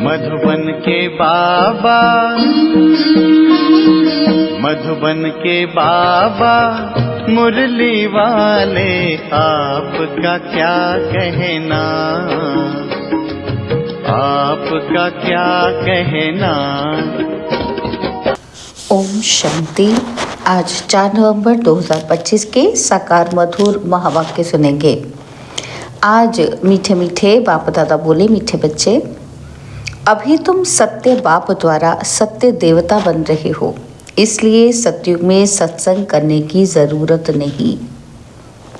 मधुबन के बाबा, मधुबन के बाबा मुरली वाले, आपका क्या कहना, आपका क्या कहना। ओम शांति। आज 4 नवंबर 2025 के साकार मधुर महावाक्य सुनेंगे। आज मीठे मीठे बाप दादा बोले, मीठे बच्चे, अभी तुम सत्य बाप द्वारा सत्य देवता बन रहे हो, इसलिए सतयुग में सत्संग करने की ज़रूरत नहीं।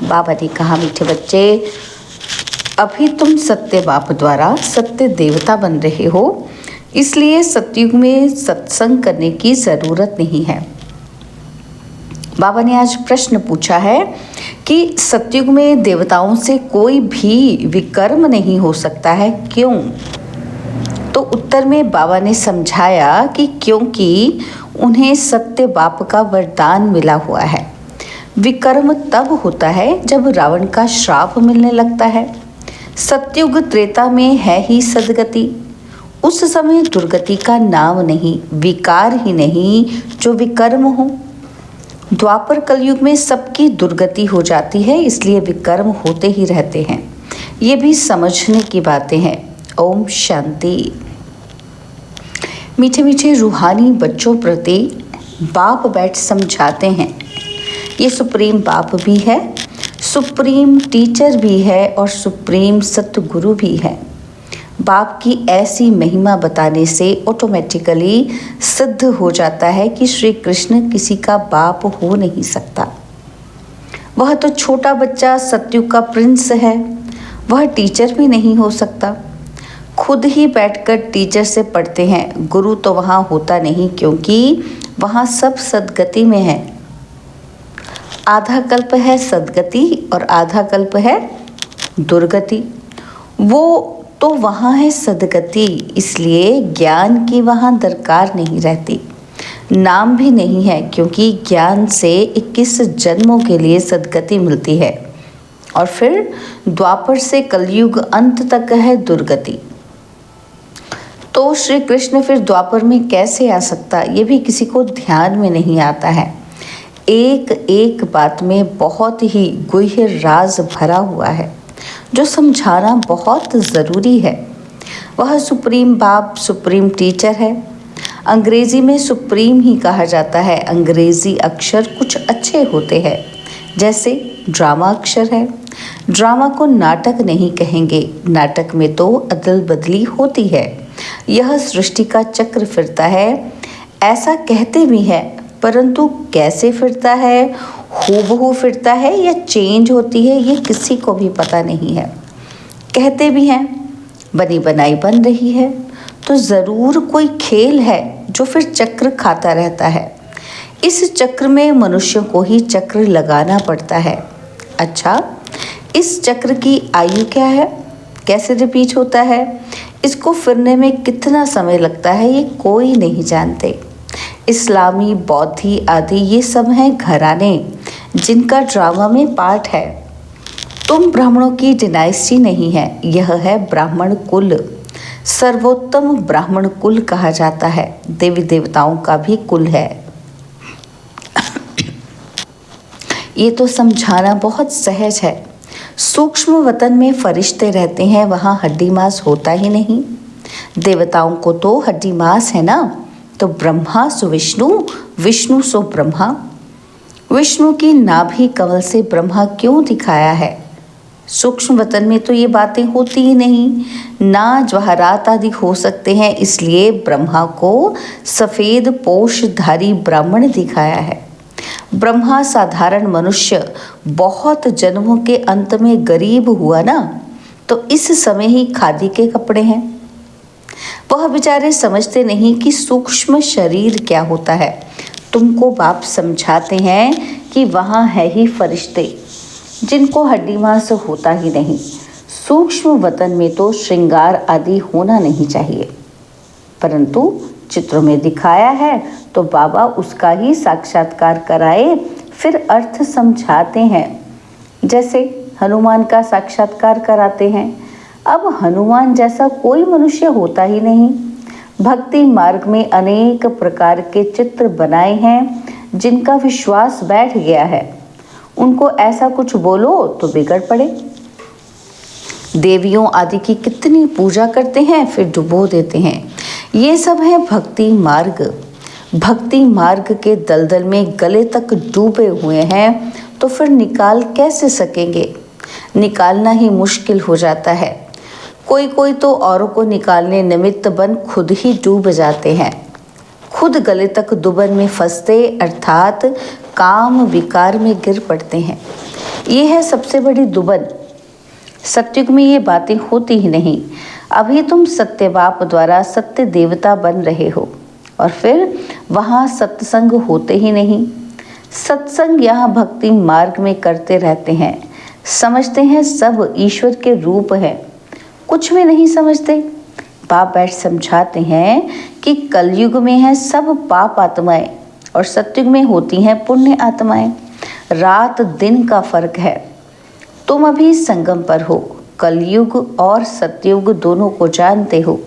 बाबा ने कहा, मीठे बच्चे, अभी तुम सत्य बाप द्वारा सत्य देवता बन रहे हो, इसलिए सतयुग में सत्संग करने की ज़रूरत नहीं है। बाबा ने आज प्रश्न पूछा है कि सतयुग में देवताओं से कोई भी विकर्म नहीं हो सकता है, क्यों? तो उत्तर में बाबा ने समझाया कि क्योंकि उन्हें सत्य बाप का वरदान मिला हुआ है। विकर्म तब होता है जब रावण का श्राप मिलने लगता है। सतयुग त्रेता में है ही सदगति, उस समय दुर्गति का नाम नहीं, विकार ही नहीं जो विकर्म हो। द्वापर कलयुग में सबकी दुर्गति हो जाती है, इसलिए विकर्म होते ही रहते हैं। ये भी समझने की बातें हैं। ओम शांति। मीठे मीठे रूहानी बच्चों प्रति बाप बैठ समझाते हैं। ये सुप्रीम बाप भी है, सुप्रीम टीचर भी है और सुप्रीम सतगुरु भी है। बाप की ऐसी महिमा बताने से ऑटोमेटिकली सिद्ध हो जाता है कि श्री कृष्ण किसी का बाप हो नहीं सकता। वह तो छोटा बच्चा सतयुग का प्रिंस है, वह टीचर भी नहीं हो सकता। खुद ही बैठकर टीचर से पढ़ते हैं, गुरु तो वहाँ होता नहीं, क्योंकि वहाँ सब सदगति में है। आधा कल्प है सदगति और आधा कल्प है दुर्गति। वो तो वहाँ है सदगति, इसलिए ज्ञान की वहाँ दरकार नहीं रहती। नाम भी नहीं है, क्योंकि ज्ञान से 21 जन्मों के लिए सदगति मिलती है और फिर द्वापर से कलयुग अंत तक है दुर्गति। तो श्री कृष्ण फिर द्वापर में कैसे आ सकता, ये भी किसी को ध्यान में नहीं आता है। एक एक बात में बहुत ही गुह्य राज भरा हुआ है जो समझाना बहुत ज़रूरी है। वह सुप्रीम बाप सुप्रीम टीचर है। अंग्रेज़ी में सुप्रीम ही कहा जाता है। अंग्रेज़ी अक्षर कुछ अच्छे होते हैं, जैसे ड्रामा अक्षर है। ड्रामा को नाटक नहीं कहेंगे, नाटक में तो अदल बदली होती है। यह सृष्टि का चक्र फिरता है, ऐसा कहते भी हैं, परंतु कैसे फिरता है, हूबहू फिरता है या चेंज होती है, ये किसी को भी पता नहीं है। कहते भी हैं बनी बनाई बन रही है, तो ज़रूर कोई खेल है जो फिर चक्र खाता रहता है। इस चक्र में मनुष्यों को ही चक्र लगाना पड़ता है। अच्छा, इस चक्र की आयु क्या है, कैसे रिपीट होता है, इसको फिरने में कितना समय लगता है, ये कोई नहीं जानते। इस्लामी, बौद्धि आदि ये सब हैं घराने जिनका ड्रामा में पार्ट है। तुम ब्राह्मणों की डिनाइस्टी नहीं है, यह है ब्राह्मण कुल। सर्वोत्तम ब्राह्मण कुल कहा जाता है, देवी देवताओं का भी कुल है। ये तो समझाना बहुत सहज है। सूक्ष्म वतन में फरिश्ते रहते हैं, वहाँ हड्डी मांस होता ही नहीं। देवताओं को तो हड्डी मांस है ना, तो ब्रह्मा सो विष्णु, विष्णु सो ब्रह्मा। विष्णु की नाभि कमल से ब्रह्मा क्यों दिखाया है? सूक्ष्म वतन में तो ये बातें होती ही नहीं, ना जवाहरात आदि हो सकते हैं, इसलिए ब्रह्मा को सफ़ेद पोषधारी ब्राह्मण दिखाया है। ब्रह्मा साधारण मनुष्य बहुत जन्मों के अंत में गरीब हुआ ना, तो इस समय ही खादी के कपड़े हैं। वह बेचारे समझते नहीं कि सूक्ष्म शरीर क्या होता है। तुमको बाप समझाते हैं कि वहाँ है ही फरिश्ते जिनको हड्डी मांस होता ही नहीं। सूक्ष्म वतन में तो श्रृंगार आदि होना नहीं चाहिए, परंतु चित्रों में दिखाया है तो बाबा उसका ही साक्षात्कार कराए, फिर अर्थ समझाते हैं। जैसे हनुमान का साक्षात्कार कराते हैं, अब हनुमान जैसा कोई मनुष्य होता ही नहीं। भक्ति मार्ग में अनेक प्रकार के चित्र बनाए हैं जिनका विश्वास बैठ गया है। उनको ऐसा कुछ बोलो तो बिगड़ पड़े। देवियों आदि की कितनी पूजा करते हैं फिर डुबो देते हैं। ये सब है भक्ति मार्ग। भक्ति मार्ग के दलदल में गले तक डूबे हुए हैं तो फिर निकाल कैसे सकेंगे? निकालना ही मुश्किल हो जाता है। कोई कोई तो औरों को निकालने निमित्त बन खुद ही डूब जाते हैं। खुद गले तक दुबन में फंसते अर्थात काम विकार में गिर पड़ते हैं। ये है सबसे बड़ी दुबन। सत्युग में ये बातें होती ही नहीं। अभी तुम सत्य बाप द्वारा सत्य देवता बन रहे हो और फिर वहाँ सत्संग होते ही नहीं। सत्संग यहाँ भक्ति मार्ग में करते रहते हैं। समझते हैं सब ईश्वर के रूप है, कुछ भी नहीं समझते। बाप बैठ समझाते हैं कि कलयुग में है सब पाप आत्माएं और सत्युग में होती हैं पुण्य आत्माएं। रात दिन का फर्क है। तुम अभी संगम पर हो, कलयुग और सतयुग दोनों को जानते हो।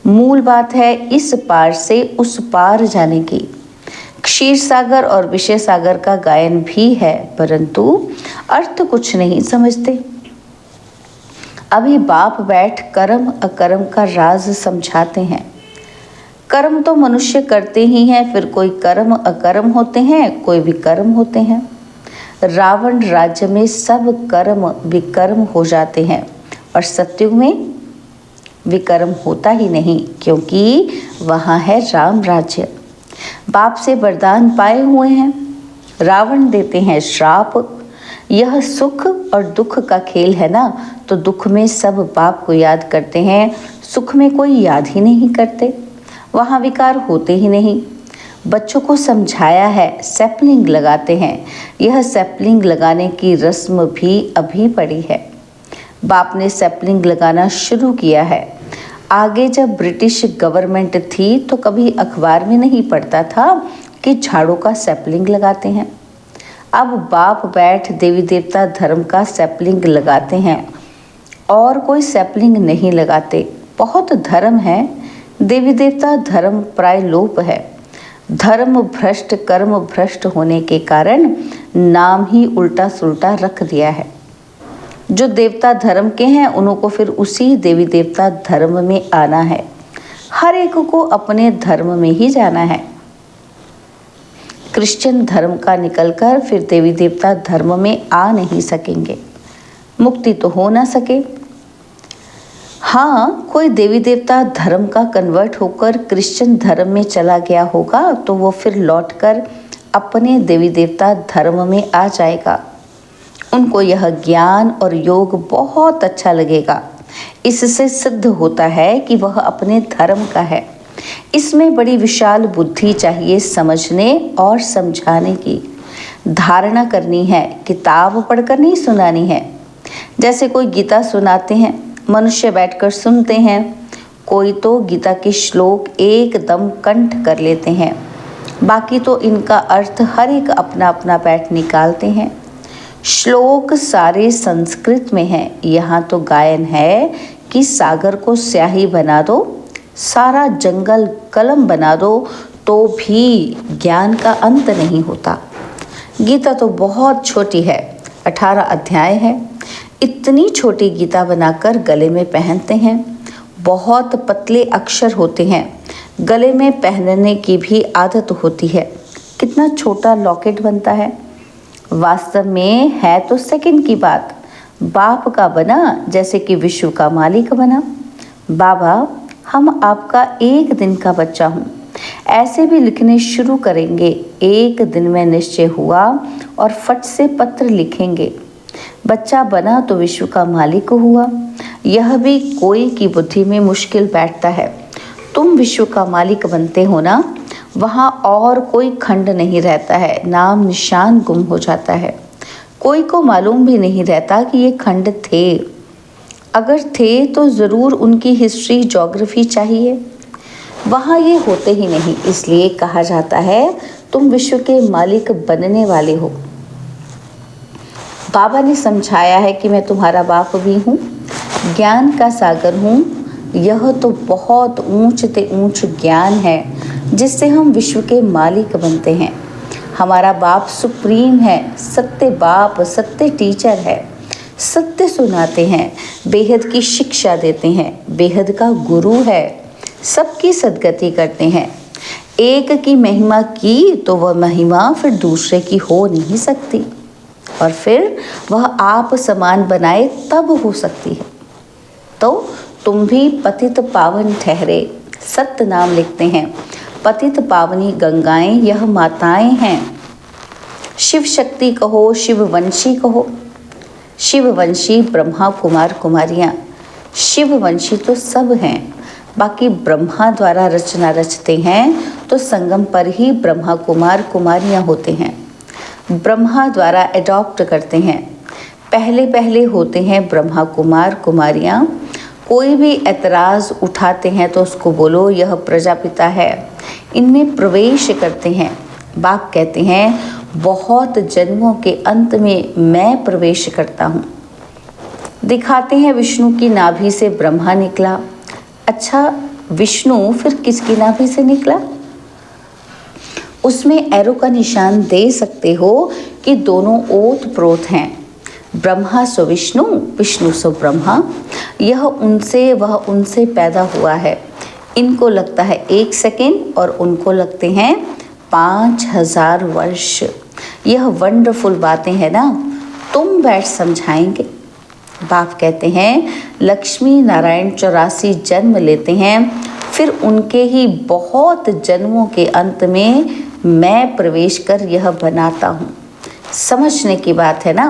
मूल बात है इस पार से उस पार जाने की। क्षीर सागर और विषय सागर का गायन भी है, परंतु अर्थ कुछ नहीं समझते। अभी बाप बैठ कर्म अकर्म का राज समझाते हैं। कर्म तो मनुष्य करते ही हैं, फिर कोई कर्म अकर्म होते हैं, कोई विकर्म होते हैं। रावण राज्य में सब कर्म विकर्म हो जाते हैं और सत्युग में विकर्म होता ही नहीं, क्योंकि वहाँ है राम राज्य। बाप से वरदान पाए हुए हैं। रावण देते हैं श्राप। यह सुख और दुख का खेल है ना, तो दुख में सब बाप को याद करते हैं, सुख में कोई याद ही नहीं करते। वहाँ विकार होते ही नहीं। बच्चों को समझाया है सैपलिंग लगाते हैं। यह सैपलिंग लगाने की रस्म भी अभी पड़ी है। बाप ने सैपलिंग लगाना शुरू किया है। आगे जब ब्रिटिश गवर्नमेंट थी तो कभी अखबार में नहीं पढ़ता था कि झाड़ों का सैपलिंग लगाते हैं। अब बाप बैठ देवी देवता धर्म का सैपलिंग लगाते हैं और कोई सैपलिंग नहीं लगाते। बहुत धर्म है, देवी देवता धर्म प्राय लोप है। धर्म भ्रष्ट कर्म भ्रष्ट होने के कारण नाम ही उल्टा सुल्टा रख दिया है। जो देवता धर्म के हैं उन्हों को फिर उसी देवी देवता धर्म में आना है। हर एक को अपने धर्म में ही जाना है। क्रिश्चियन धर्म का निकलकर फिर देवी देवता धर्म में आ नहीं सकेंगे। मुक्ति तो हो ना सके। हाँ, कोई देवी देवता धर्म का कन्वर्ट होकर क्रिश्चियन धर्म में चला गया होगा तो वो फिर लौटकर अपने देवी देवता धर्म में आ जाएगा। उनको यह ज्ञान और योग बहुत अच्छा लगेगा। इससे सिद्ध होता है कि वह अपने धर्म का है। इसमें बड़ी विशाल बुद्धि चाहिए समझने और समझाने की। धारणा करनी है, किताब पढ़कर नहीं सुनानी है। जैसे कोई गीता सुनाते हैं, मनुष्य बैठकर सुनते हैं। कोई तो गीता के श्लोक एकदम कंठ कर लेते हैं, बाकी तो इनका अर्थ हर एक अपना अपना बैठ निकालते हैं। श्लोक सारे संस्कृत में हैं। यहाँ तो गायन है कि सागर को स्याही बना दो, सारा जंगल कलम बना दो, तो भी ज्ञान का अंत नहीं होता। गीता तो बहुत छोटी है, 18 अध्याय है। इतनी छोटी गीता बनाकर गले में पहनते हैं। बहुत पतले अक्षर होते हैं, गले में पहनने की भी आदत होती है। कितना छोटा लॉकेट बनता है। वास्तव में है तो सेकंड की बात। बाप का बना जैसे कि विश्व का मालिक बना। बाबा, हम आपका एक दिन का बच्चा हूँ, ऐसे भी लिखने शुरू करेंगे। एक दिन में निश्चय हुआ और फट से पत्र लिखेंगे। बच्चा बना तो विश्व का मालिक हुआ। यह भी कोई की बुद्धि में मुश्किल बैठता है। तुम विश्व का मालिक बनते हो ना, वहाँ और कोई खंड नहीं रहता है, नाम निशान गुम हो जाता है। कोई को मालूम भी नहीं रहता कि ये खंड थे। अगर थे तो ज़रूर उनकी हिस्ट्री ज्योग्राफी चाहिए। वहाँ ये होते ही नहीं, इसलिए कहा जाता है तुम विश्व के मालिक बनने वाले हो। बाबा ने समझाया है कि मैं तुम्हारा बाप भी हूँ। ज्ञान का सागर हूँ, यह तो बहुत ऊंच ते ऊंच ज्ञान है जिससे हम विश्व के मालिक बनते हैं। हमारा बाप सुप्रीम है, सत्य बाप, सत्य टीचर है, सत्य सुनाते हैं, बेहद की शिक्षा देते हैं, बेहद का गुरु है, सबकी सद्गति करते हैं। एक की महिमा की तो वह महिमा फिर दूसरे की हो नहीं सकती, और फिर वह आप समान बनाए तब हो सकती है। तो तुम भी पतित पावन ठहरे, सत्य नाम लिखते हैं। पतित पावनी गंगाएं यह माताएं हैं। शिव शक्ति कहो, शिववंशी कहो। शिववंशी ब्रह्मा कुमार कुमारियाँ। शिववंशी तो सब हैं, बाकी ब्रह्मा द्वारा रचना रचते हैं तो संगम पर ही ब्रह्मा कुमार कुमारियाँ होते हैं। ब्रह्मा द्वारा एडॉप्ट करते हैं। पहले पहले होते हैं ब्रह्मा कुमार कुमारियाँ। कोई भी ऐतराज़ उठाते हैं तो उसको बोलो यह प्रजापिता है, इनमें प्रवेश करते हैं। बाप कहते हैं बहुत जन्मों के अंत में मैं प्रवेश करता हूँ। दिखाते हैं विष्णु की नाभि से ब्रह्मा निकला। अच्छा, विष्णु फिर किसकी नाभि से निकला? उसमें एरो का निशान दे सकते हो कि दोनों ओत प्रोत हैं। ब्रह्मा सो विष्णु, विष्णु सो ब्रह्मा। यह उनसे वह उनसे पैदा हुआ है। इनको लगता है 1 सेकेंड और उनको लगते हैं 5000 वर्ष। यह वंडरफुल बातें हैं ना, तुम बैठ समझाएंगे। बाप कहते हैं लक्ष्मी नारायण 84 जन्म लेते हैं, फिर उनके ही बहुत जन्मों के अंत में मैं प्रवेश कर यह बनाता हूँ। समझने की बात है ना।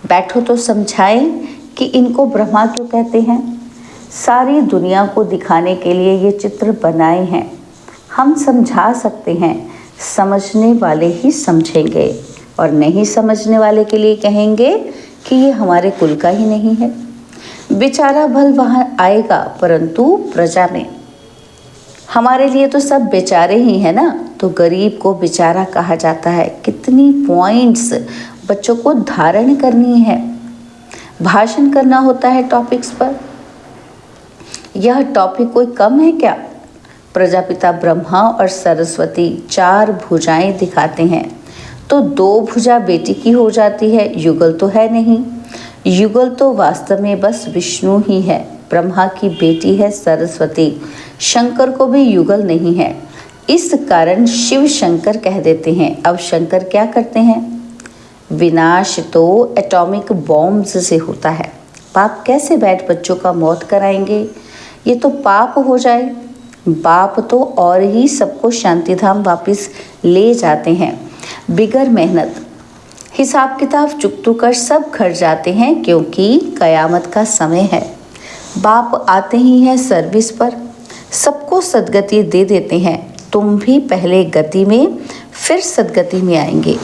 बैठो तो समझाएं कि इनको ब्रह्मा क्यों कहते हैं। सारी दुनिया को दिखाने के लिए ये चित्र बनाए हैं। हम समझा सकते हैं, समझने वाले ही समझेंगे, और नहीं समझने वाले के लिए कहेंगे कि ये हमारे कुल का ही नहीं है। बेचारा भल वहाँ आएगा, परंतु प्रजा में। हमारे लिए तो सब बेचारे ही है ना, तो गरीब को बेचारा कहा जाता है। कितनी पॉइंट्स बच्चों को धारण करनी है, भाषण करना होता है टॉपिक्स पर। यह टॉपिक कोई कम है क्या? प्रजापिता ब्रह्मा और सरस्वती 4 भुजाएं दिखाते हैं, तो 2 भुजा बेटी की हो जाती है। युगल तो है नहीं। युगल तो वास्तव में बस विष्णु ही है। ब्रह्मा की बेटी है सरस्वती। शंकर को भी युगल नहीं है, इस कारण शिव शंकर कह देते हैं। अब शंकर क्या करते हैं? विनाश तो एटॉमिक बॉम्ब्स से होता है। बाप कैसे बैठ बच्चों का मौत कराएंगे? ये तो पाप हो जाए। बाप तो और ही सबको शांतिधाम वापस ले जाते हैं बिगर मेहनत। हिसाब किताब चुकतू कर सब घर जाते हैं, क्योंकि कयामत का समय है। बाप आते ही हैं सर्विस पर, सबको सद्गति दे देते हैं। तुम भी पहले गति में फिर सद्गति में आएंगे।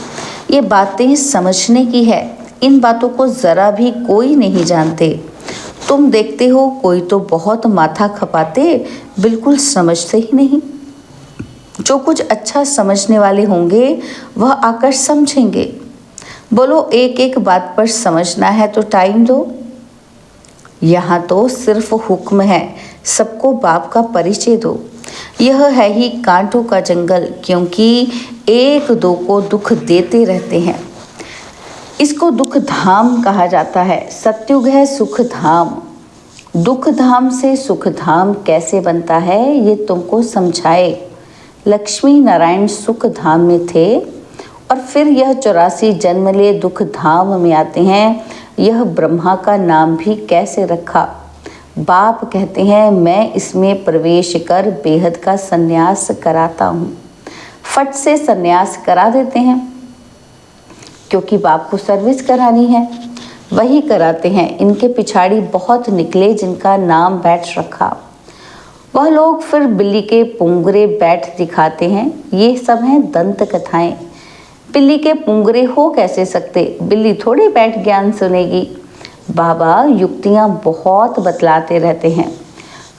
ये बातें समझने की है। इन बातों को ज़रा भी कोई नहीं जानते। तुम देखते हो कोई तो बहुत माथा खपाते, बिल्कुल समझते ही नहीं। जो कुछ अच्छा समझने वाले होंगे वह आकर समझेंगे। बोलो एक एक बात पर समझना है तो टाइम दो। यहाँ तो सिर्फ हुक्म है, सबको बाप का परिचय दो। यह है ही कांटों का जंगल, क्योंकि 1-2 को दुख देते रहते हैं। इसको दुख धाम कहा जाता है। सत्युग है सुख धाम। दुख धाम से सुख धाम कैसे बनता है ये तुमको समझाए। लक्ष्मी नारायण सुख धाम में थे और फिर यह 84 जन्म ले दुख धाम में आते हैं। यह ब्रह्मा का नाम भी कैसे रखा? बाप कहते हैं मैं इसमें प्रवेश कर बेहद का संन्यास कराता हूँ। फट से संन्यास करा देते हैं, क्योंकि बाप को सर्विस करानी है, वही कराते हैं। इनके पिछाड़ी बहुत निकले जिनका नाम बैठ रखा। वह लोग फिर बिल्ली के पुंगरे बैठ दिखाते हैं। ये सब हैं दंत कथाएं। बिल्ली के पुंगरे हो कैसे सकते? बिल्ली थोड़ी बैठ ज्ञान सुनेगी। बाबा युक्तियाँ बहुत बतलाते रहते हैं।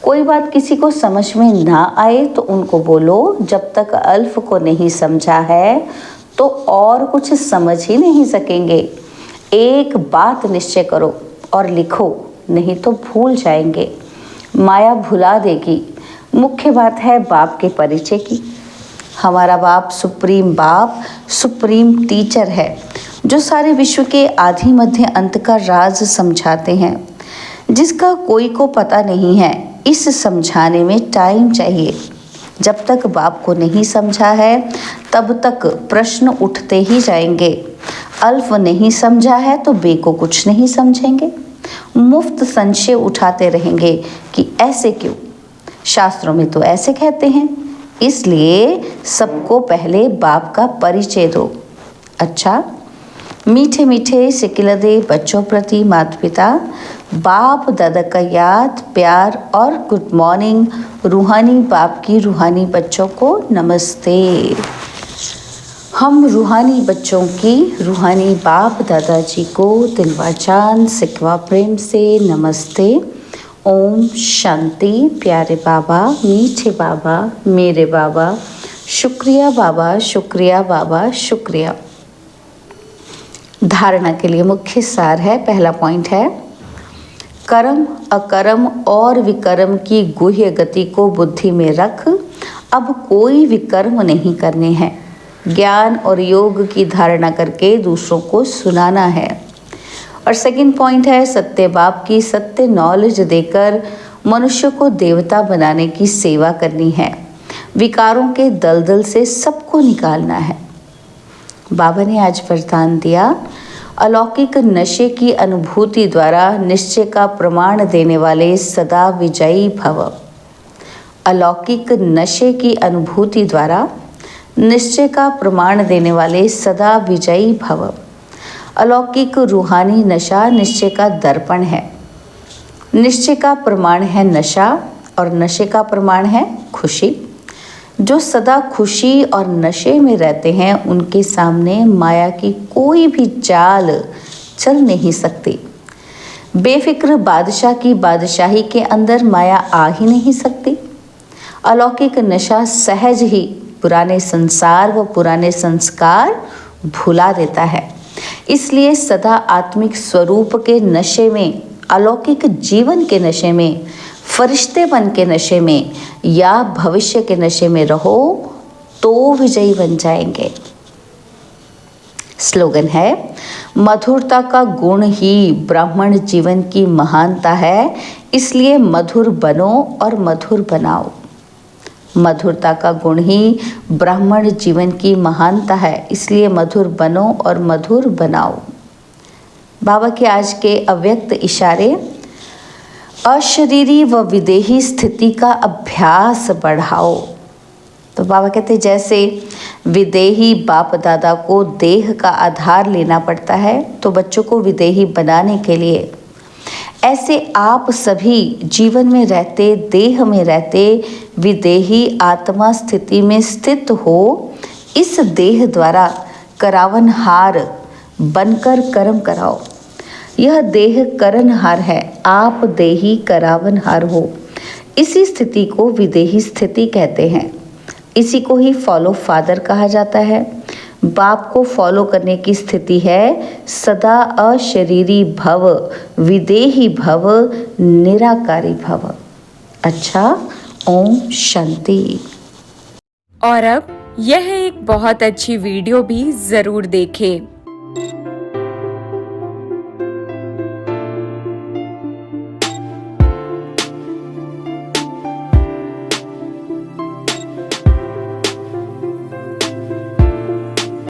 कोई बात किसी को समझ में ना आए तो उनको बोलो जब तक अल्फ को नहीं समझा है तो और कुछ समझ ही नहीं सकेंगे। एक बात निश्चय करो और लिखो, नहीं तो भूल जाएंगे, माया भुला देगी। मुख्य बात है बाप के परिचय की। हमारा बाप सुप्रीम टीचर है, जो सारे विश्व के आदि मध्य अंत का राज समझाते हैं, जिसका कोई को पता नहीं है। इस समझाने में टाइम चाहिए। जब तक बाप को नहीं समझा है तब तक प्रश्न उठते ही जाएंगे। अल्फ नहीं समझा है तो बे को कुछ नहीं समझेंगे। मुफ्त संशय उठाते रहेंगे कि ऐसे क्यों, शास्त्रों में तो ऐसे कहते हैं। इसलिए सबको पहले बाप का परिचय दो। अच्छा, मीठे मीठे सिकिलदे बच्चों प्रति माता पिता, बाप दादा का याद, प्यार और गुड मॉर्निंग। रूहानी बाप की रूहानी बच्चों को नमस्ते। हम रूहानी बच्चों की रूहानी बाप दादाजी को दिलवा जान सिकवा प्रेम से नमस्ते। ओम शांति। प्यारे बाबा, मीठे बाबा, मेरे बाबा, शुक्रिया बाबा, शुक्रिया बाबा, शुक्रिया। धारणा के लिए मुख्य सार है, पहला पॉइंट है, कर्म अकर्म और विकर्म की गुह्य गति को बुद्धि में रख। अब कोई विकर्म नहीं करने हैं। ज्ञान और योग की धारणा करके दूसरों को सुनाना है। और सेकंड पॉइंट है, सत्य बाप की सत्य नॉलेज देकर मनुष्य को देवता बनाने की सेवा करनी है। विकारों के दलदल से सबको निकालना है। बाबा ने आज वरदान दिया, अलौकिक नशे की अनुभूति द्वारा निश्चय का प्रमाण देने वाले सदा विजयी भव। अलौकिक नशे की अनुभूति द्वारा निश्चय का प्रमाण देने वाले सदा विजयी भव। अलौकिक रूहानी नशा निश्चय का दर्पण है। निश्चय का प्रमाण है नशा और नशे का प्रमाण है खुशी। जो सदा खुशी और नशे में रहते हैं उनके सामने माया की कोई भी चाल चल नहीं सकती। बेफिक्र बादशाह की बादशाही के अंदर माया आ ही नहीं सकती। अलौकिक नशा सहज ही पुराने संसार व पुराने संस्कार भुला देता है। इसलिए सदा आत्मिक स्वरूप के नशे में, अलौकिक जीवन के नशे में, फरिश्तेपन के नशे में या भविष्य के नशे में रहो तो विजयी बन जाएंगे। स्लोगन है, मधुरता का गुण ही ब्राह्मण जीवन की महानता है, इसलिए मधुर बनो और मधुर बनाओ। मधुरता का गुण ही ब्राह्मण जीवन की महानता है, इसलिए मधुर बनो और मधुर बनाओ। बाबा के आज के अव्यक्त इशारे, अशरीरी व विदेही स्थिति का अभ्यास बढ़ाओ। तो बाबा कहते जैसे विदेही बाप दादा को देह का आधार लेना पड़ता है, तो बच्चों को विदेही बनाने के लिए ऐसे आप सभी जीवन में रहते, देह में रहते, विदेही आत्मा स्थिति में स्थित हो। इस देह द्वारा करावनहार बनकर कर्म कराओ। यह देह करनहार है, आप देही करावनहार हो। इसी स्थिति को विदेही स्थिति कहते हैं। इसी को ही फॉलो फादर कहा जाता है। बाप को फॉलो करने की स्थिति है सदा अशरीरी भव, विदेही भव, निराकारी भव। अच्छा, ओम शांति। और अब यह एक बहुत अच्छी वीडियो भी जरूर देखें।